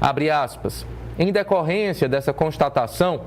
Abre aspas. Em decorrência dessa constatação,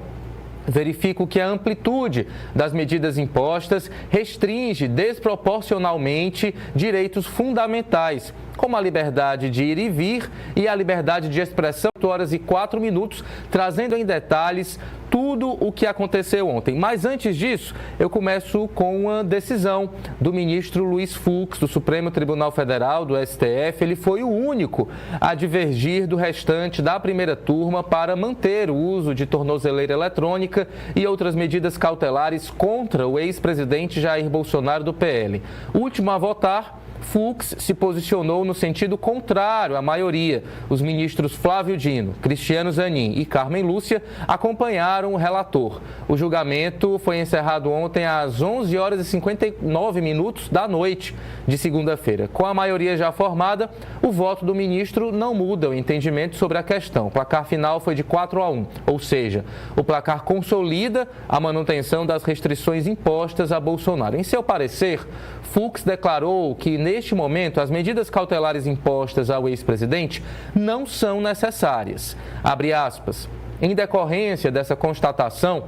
verifico que a amplitude das medidas impostas restringe desproporcionalmente direitos fundamentais, como a liberdade de ir e vir e a liberdade de expressão. 8h04, trazendo em detalhes tudo o que aconteceu ontem. Mas antes disso, eu começo com uma decisão do ministro Luiz Fux, do Supremo Tribunal Federal, do STF. Ele foi o único a divergir do restante da primeira turma para manter o uso de tornozeleira eletrônica e outras medidas cautelares contra o ex-presidente Jair Bolsonaro do PL. O último a votar, Fux se posicionou no sentido contrário à maioria. Os ministros Flávio Dino, Cristiano Zanin e Carmen Lúcia acompanharam o relator. O julgamento foi encerrado ontem às 11h59 da noite de segunda-feira. Com a maioria já formada, o voto do ministro não muda o entendimento sobre a questão. O placar final foi de 4-1, ou seja, o placar consolida a manutenção das restrições impostas a Bolsonaro. Em seu parecer, Fux declarou que, neste momento, as medidas cautelares impostas ao ex-presidente não são necessárias. Abre aspas. Em decorrência dessa constatação,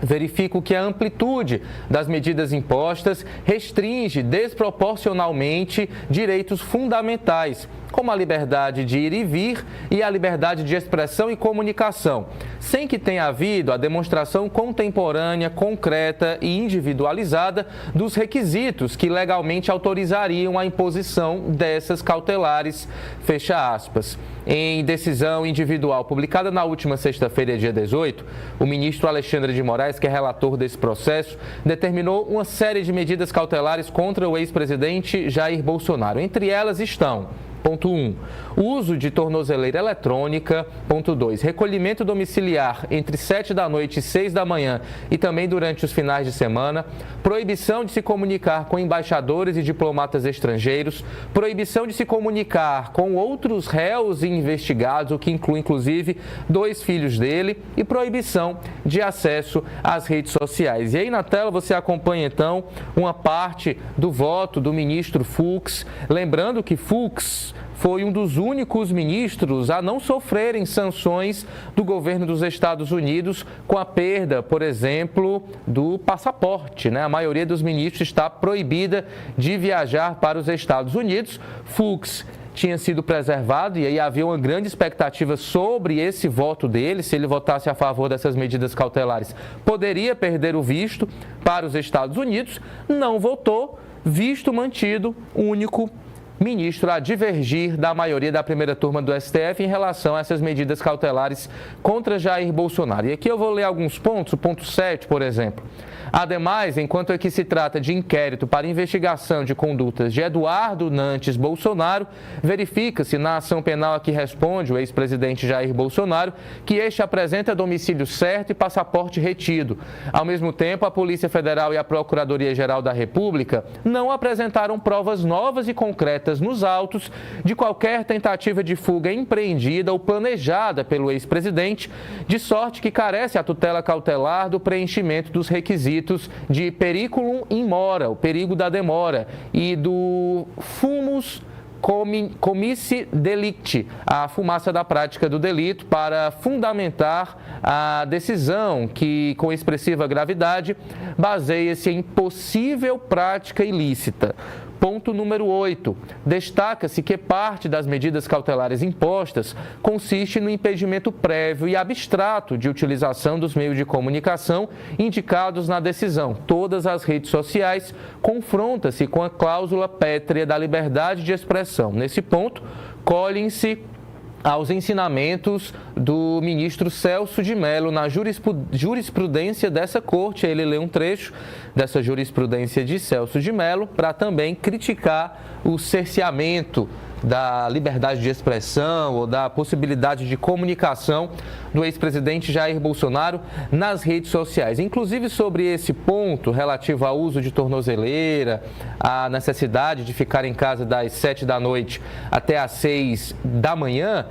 verifico que a amplitude das medidas impostas restringe desproporcionalmente direitos fundamentais, como a liberdade de ir e vir e a liberdade de expressão e comunicação, sem que tenha havido a demonstração contemporânea, concreta e individualizada dos requisitos que legalmente autorizariam a imposição dessas cautelares, fecha aspas. Em decisão individual publicada na última sexta-feira, dia 18, o ministro Alexandre de Moraes, que é relator desse processo, determinou uma série de medidas cautelares contra o ex-presidente Jair Bolsonaro. Entre elas estão: ponto 1. Uso de tornozeleira eletrônica. Ponto 2. Recolhimento domiciliar entre 7 da noite e 6 da manhã e também durante os finais de semana. Proibição de se comunicar com embaixadores e diplomatas estrangeiros. Proibição de se comunicar com outros réus e investigados, o que inclui inclusive 2 filhos dele. E proibição de acesso às redes sociais. E aí na tela você acompanha então uma parte do voto do ministro Fux. Lembrando que Fux foi um dos únicos ministros a não sofrerem sanções do governo dos Estados Unidos com a perda, por exemplo, do passaporte, né? A maioria dos ministros está proibida de viajar para os Estados Unidos. Fux tinha sido preservado e aí havia uma grande expectativa sobre esse voto dele. Se ele votasse a favor dessas medidas cautelares, poderia perder o visto para os Estados Unidos. Não votou, visto mantido, único ministro a divergir da maioria da primeira turma do STF em relação a essas medidas cautelares contra Jair Bolsonaro. E aqui eu vou ler alguns pontos, o ponto 7, por exemplo. Ademais, enquanto aqui se trata de inquérito para investigação de condutas de Eduardo Nantes Bolsonaro, verifica-se na ação penal a que responde o ex-presidente Jair Bolsonaro que este apresenta domicílio certo e passaporte retido. Ao mesmo tempo, a Polícia Federal e a Procuradoria-Geral da República não apresentaram provas novas e concretas nos autos de qualquer tentativa de fuga empreendida ou planejada pelo ex-presidente, de sorte que carece a tutela cautelar do preenchimento dos requisitos de periculum in mora, o perigo da demora, e do fumus comissi delicti, a fumaça da prática do delito, para fundamentar a decisão que, com expressiva gravidade, baseia-se em possível prática ilícita. Ponto número 8. Destaca-se que parte das medidas cautelares impostas consiste no impedimento prévio e abstrato de utilização dos meios de comunicação indicados na decisão. Todas as redes sociais confrontam-se com a cláusula pétrea da liberdade de expressão. Nesse ponto, colhem-se aos ensinamentos do ministro Celso de Mello na jurisprudência dessa corte. Ele lê um trecho dessa jurisprudência de Celso de Mello para também criticar o cerceamento da liberdade de expressão ou da possibilidade de comunicação do ex-presidente Jair Bolsonaro nas redes sociais. Inclusive sobre esse ponto relativo ao uso de tornozeleira, a necessidade de ficar em casa das 7 da noite até às 6 da manhã,